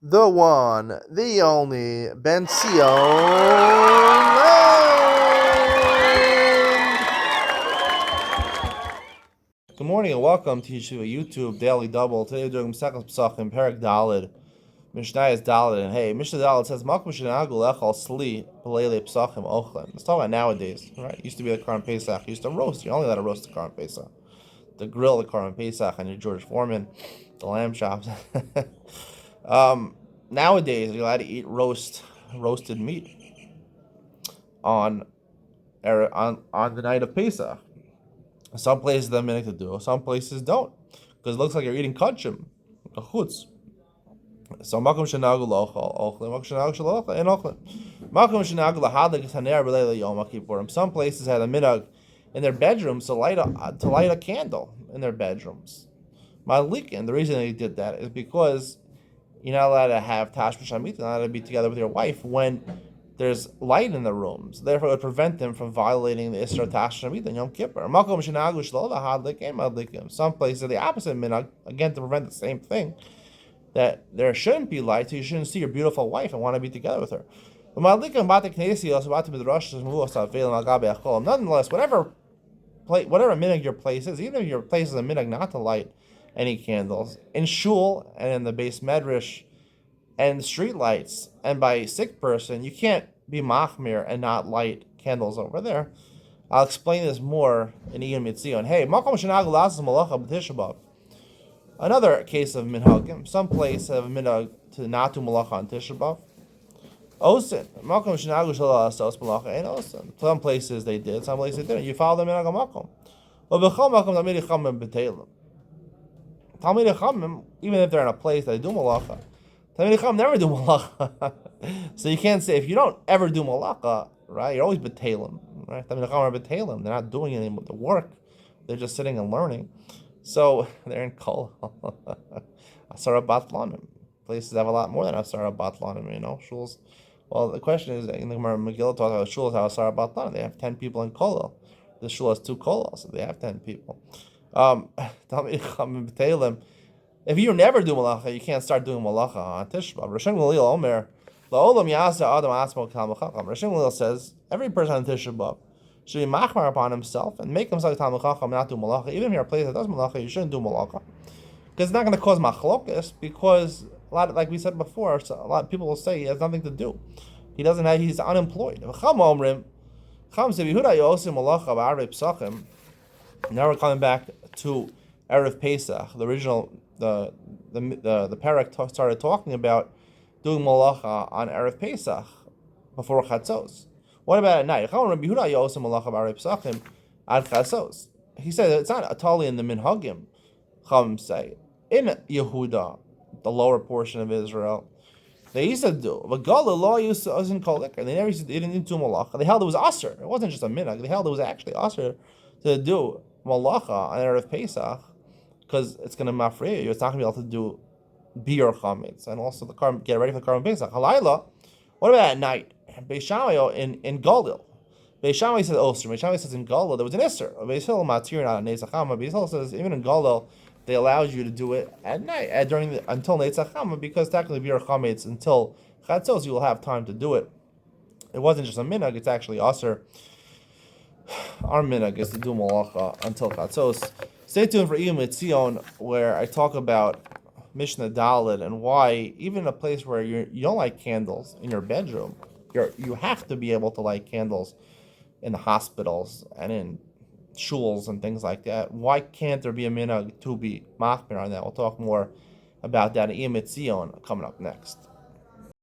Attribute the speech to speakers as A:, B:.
A: the one, the only, Ben Sion. Good morning and welcome to Yeshiva YouTube Daily Double. Today we're doing Pesachim Pesachim Perek Dalid. Mishnah is Dalid, and hey, Mishnah Dalid says Malkum Shenagul Echal Sli Pelele Pesachim Ochlim. Let's talk about nowadays, right? It used to be the Karm Pesach. You used to roast. You're only allowed to roast the Karm Pesach. The grill, the Karm Pesach, and your George Foreman, the lamb chops. Nowadays you're allowed to eat roasted meat on the night of Pesach. Some places they're meant to do, some places don't, because it looks like you're eating kachim, a chutz. So makom shenagu lochal ochlim, makom shenagu shalochal and ochlim. Makom shenagu lahadlik haner b'leila yom kippurim. Some places had a minhag in their bedrooms to light a candle in their bedrooms. Malikin. The reason they did that is because you're not allowed to have tashmish hamit, you're not allowed to be together with your wife when there's light in the rooms. Therefore, it would prevent them from violating the Isra Tashmish Hamit and Yom Kippur. Some places are the opposite minhag, again to prevent the same thing, that there shouldn't be light, so you shouldn't see your beautiful wife and want to be together with her. Nonetheless, whatever minhag your place is, even if your place is a minhag not to light any candles, in shul and in the base medrash and street lights and by a sick person, you can't be machmir and not light candles over there. I'll explain this more in Iyun Mitzion. Hey, makom shenagul lasas malacha b'tisha b'av. Another case of minhagim. Some places have a minhag to not do malacha on Tisha B'av. Osin. Makom shenagul shalasos malacha and osin. Some places they did, some places they didn't. You follow the minhag makom. V'b'chol makom tamid yichamim b'teilim. Talmid yichamim, even if they're in a place that they do malacha, Talmid yichamim never do malacha. So you can't say, if you don't ever do malacha, right, you're always b'teilim. Right? Talmid yichamim are b'teilim. They're not doing any of the work. They're just sitting and learning. So they're in kol. Asara batlanim. Places have a lot more than asara batlanim, shuls. Well, the question is, in the Megillah talks about shuls have asara batlanim. They have 10 people in kol. The shul has 2 kol, so they have 10 people. If you never do malacha, you can't start doing malacha on Tisha B'av. Rishon Gamliel Omer, la'olam yasa adam asmo k'talmid chacham. Rishon Gamliel says every person on Tisha B'av should be machmar upon himself and make himself talmid chacham, not do malacha. Even if you're a place that does malacha, you shouldn't do malacha, because it's not going to cause machlokas. Because a lot, like we said before, so a lot of people will say he has nothing to do. He's unemployed. Now we're coming back to Erev Pesach. The original, the parak started talking about doing malacha on Erev Pesach before Chatzos. What about at night? He said it's not totally in the minhagim. Chum say in Yehuda, the lower portion of Israel, they used to do. But Gala law used to in kolik, and they didn't do malacha. They held it was aser. It wasn't just a minhag. They held it was actually aser to do malacha on Erev Pesach, because it's going to mafreya you. It's not going to be able to do beer chametz, and also get ready for the Karban Pesach. Halayla. What about at night? Beis Shammai in Galil. Beis Shammai says Oster. Beis Shammai says in Galil there was an Isser. Beis Hillel matir not a Netzachama. Beis Hillel says even in Galil they allowed you to do it at night until Netzachama, because technically beer chametz until Chatzos you will have time to do it. It wasn't just a minhag; it's actually Aser. Our minhag is to do malacha until Chatzos. Stay tuned for Iyun Mitzion, where I talk about Mishnah Daled and why even a place where you don't like candles in your bedroom, you have to be able to light candles in the hospitals and in shuls and things like that. Why can't there be a minhag to be machmir on that? We'll talk more about that in Iyun Mitzion coming up next.